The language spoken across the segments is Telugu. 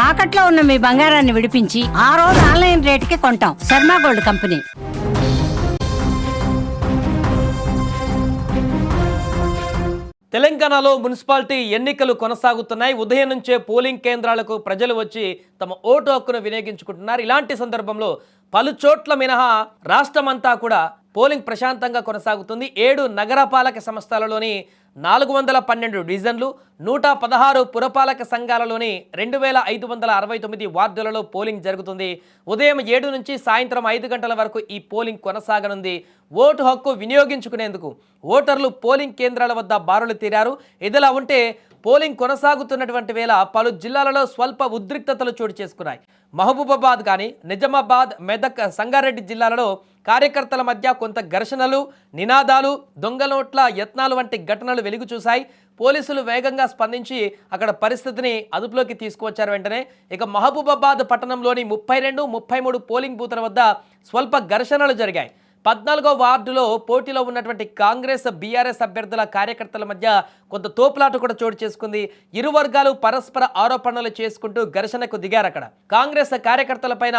తాకట్లో ఉన్న మీ బంగారాన్ని విడిపించి ఆ రోజు ఆన్లైన్ రేటుకి కొంటాం. Sharma gold company. తెలంగాణలో మున్సిపాలిటీ ఎన్నికలు కొనసాగుతున్నాయి. ఉదయం నుంచే పోలింగ్ కేంద్రాలకు ప్రజలు వచ్చి తమ ఓటు హక్కును వినియోగించుకుంటున్నారు. ఇలాంటి సందర్భంలో పలు చోట్ల మినహా రాష్ట్రమంతా కూడా పోలింగ్ ప్రశాంతంగా కొనసాగుతుంది. 7 నగరపాలక సంస్థలలోని 412 డివిజన్లు, 116 పురపాలక సంఘాలలోని 2569 వార్డులలో పోలింగ్ జరుగుతుంది. ఉదయం 7 నుంచి సాయంత్రం 5 గంటల వరకు ఈ పోలింగ్ కొనసాగనుంది. ఓటు హక్కు వినియోగించుకునేందుకు ఓటర్లు పోలింగ్ కేంద్రాల వద్ద బారులు తీరారు. ఇదిలా ఉంటే పోలింగ్ కొనసాగుతున్నటువంటి వేళ పలు జిల్లాలలో స్వల్ప ఉద్రిక్తతలు చోటు చేసుకున్నాయి. మహబూబాబాద్ కానీ, నిజామాబాద్, మెదక్, సంగారెడ్డి జిల్లాలలో కార్యకర్తల మధ్య కొంత ఘర్షణలు, నినాదాలు, దొంగ నోట్ల యత్నాలు వంటి ఘటనలు వెలుగు చూశాయి. పోలీసులు వేగంగా స్పందించి అక్కడ పరిస్థితిని అదుపులోకి తీసుకువచ్చారు. వెంటనే ఇక మహబూబాబాద్ పట్టణంలోని 32, 33 పోలింగ్ బూత్ల వద్ద స్వల్ప ఘర్షణలు జరిగాయి. 14వ వార్డులో పోటీలో ఉన్నటువంటి కాంగ్రెస్, బీఆర్ఎస్ అభ్యర్థుల కార్యకర్తల మధ్య కొంత తోపులాట కూడా చోటు చేసుకుంది. ఇరు వర్గాలు పరస్పర ఆరోపణలు చేసుకుంటూ ఘర్షణకు దిగారు. అక్కడ కాంగ్రెస్ కార్యకర్తల పైన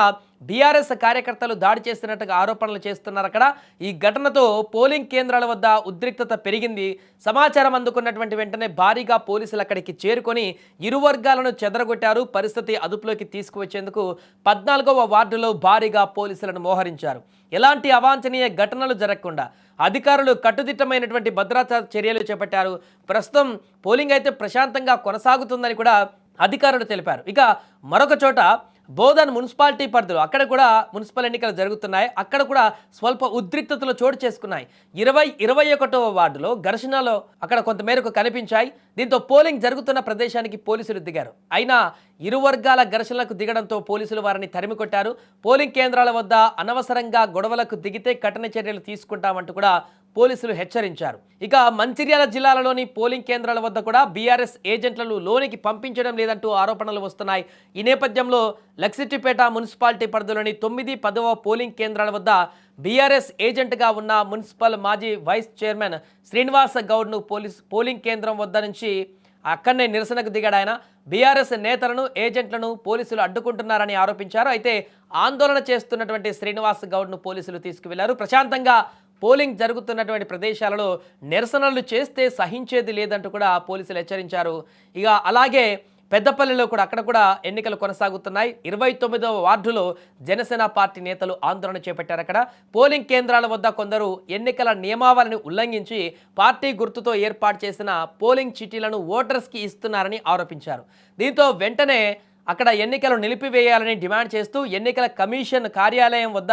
బీఆర్ఎస్ కార్యకర్తలు దాడి చేస్తున్నట్టుగా ఆరోపణలు చేస్తున్నారు. అక్కడ ఈ ఘటనతో పోలింగ్ కేంద్రాల వద్ద ఉద్రిక్తత పెరిగింది. సమాచారం అందుకున్నటువంటి వెంటనే భారీగా పోలీసులు అక్కడికి చేరుకొని ఇరు వర్గాలను చెదరగొట్టారు. పరిస్థితి అదుపులోకి తీసుకువచ్చేందుకు 14వ వార్డులో భారీగా పోలీసులను మోహరించారు. ఎలాంటి అవాంఛనీయ ఘటనలు జరగకుండా అధికారులు కట్టుదిట్టమైనటువంటి భద్రతా చర్యలు చేపట్టారు. ప్రస్తుతం పోలింగ్ అయితే ప్రశాంతంగా కొనసాగుతుందని కూడా అధికారులు తెలిపారు. ఇక మరొక చోట బోధన్ మున్సిపాలిటీ పరిధిలో అక్కడ కూడా మున్సిపల్ ఎన్నికలు జరుగుతున్నాయి. అక్కడ కూడా స్వల్ప ఉద్రిక్తతలు చోటు చేసుకున్నాయి. 21వ వార్డులో ఘర్షణలో అక్కడ కొంతమేరకు కనిపించాయి. దీంతో పోలింగ్ జరుగుతున్న ప్రదేశానికి పోలీసులు దిగారు. అయినా ఇరు వర్గాల ఘర్షణలకు దిగడంతో పోలీసులు వారిని తరిమికొట్టారు. పోలింగ్ కేంద్రాల వద్ద అనవసరంగా గొడవలకు దిగితే కఠిన చర్యలు తీసుకుంటామంటూ కూడా పోలీసులు హెచ్చరించారు. ఇక మంచిర్యాల జిల్లాలలోని పోలింగ్ కేంద్రాల వద్ద కూడా బీఆర్ఎస్ ఏజెంట్లను లోనికి పంపించడం లేదంటూ ఆరోపణలు వస్తున్నాయి. ఈ నేపథ్యంలో లక్సిటిపేట మున్సిపాలిటీ పరిధిలోని 9, 10వ పోలింగ్ కేంద్రాల వద్ద బీఆర్ఎస్ ఏజెంట్గా ఉన్న మున్సిపల్ మాజీ వైస్ చైర్మన్ శ్రీనివాస్ గౌడ్ను పోలింగ్ కేంద్రం వద్ద నుంచి అక్కడనే నిరసనకు దిగాడు. ఆయన బీఆర్ఎస్ నేతలను, ఏజెంట్లను పోలీసులు అడ్డుకుంటున్నారని ఆరోపించారు. అయితే ఆందోళన చేస్తున్నటువంటి శ్రీనివాస్ గౌడ్ను పోలీసులు తీసుకువెళ్లారు. ప్రశాంతంగా పోలింగ్ జరుగుతున్నటువంటి ప్రదేశాలలో నిరసనలు చేస్తే సహించేది లేదంటూ కూడా పోలీసులు హెచ్చరించారు. ఇక అలాగే పెద్దపల్లిలో కూడా అక్కడ కూడా ఎన్నికలు కొనసాగుతున్నాయి. 29వ వార్డులో జనసేన పార్టీ నేతలు ఆందోళన చేపట్టారు. అక్కడ పోలింగ్ కేంద్రాల వద్ద కొందరు ఎన్నికల నియమావళిని ఉల్లంఘించి పార్టీ గుర్తుతో ఏర్పాటు చేసిన పోలింగ్ చిట్టీలను ఓటర్స్కి ఇస్తున్నారని ఆరోపించారు. దీంతో వెంటనే అక్కడ ఎన్నికలు నిలిపివేయాలని డిమాండ్ చేస్తూ ఎన్నికల కమిషన్ కార్యాలయం వద్ద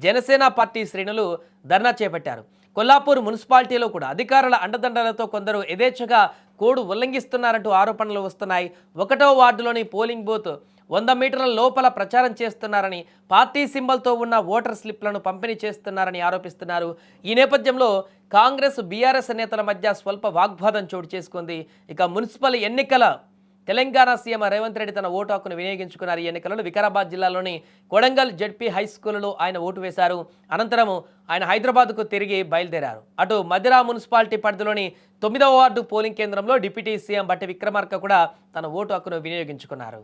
జనసేన పార్టీ శ్రేణులు ధర్నా చేపట్టారు. కొల్లాపూర్ మున్సిపాలిటీలో కూడా అధికారుల అండదండలతో కొందరు యథేచ్ఛగా కోడ్ ఉల్లంఘిస్తున్నారంటూ ఆరోపణలు వస్తున్నాయి. 1వ వార్డులోని పోలింగ్ బూత్ 100 మీటర్ల లోపల ప్రచారం చేస్తున్నారని, పార్టీ సింబల్తో ఉన్న ఓటర్ స్లిప్లను పంపిణీ చేస్తున్నారని ఆరోపిస్తున్నారు. ఈ నేపథ్యంలో కాంగ్రెస్, బీఆర్ఎస్ నేతల మధ్య స్వల్ప వాగ్వాదం చోటు చేసుకుంది. ఇక మున్సిపల్ ఎన్నికల తెలంగాణ సీఎం రేవంత్ రెడ్డి తన ఓటు హక్కును వినియోగించుకున్నారు. ఈ ఎన్నికలలో వికారాబాద్ జిల్లాలోని కొడంగల్ జెడ్పీ హై స్కూల్లో ఆయన ఓటు వేశారు. అనంతరం ఆయన హైదరాబాద్కు తిరిగి బయలుదేరారు. అటు మధిరా మున్సిపాలిటీ పరిధిలోని 9వ వార్డు పోలింగ్ కేంద్రంలో డిప్యూటీ సీఎం బట్టి విక్రమార్క కూడా తన ఓటు హక్కును వినియోగించుకున్నారు.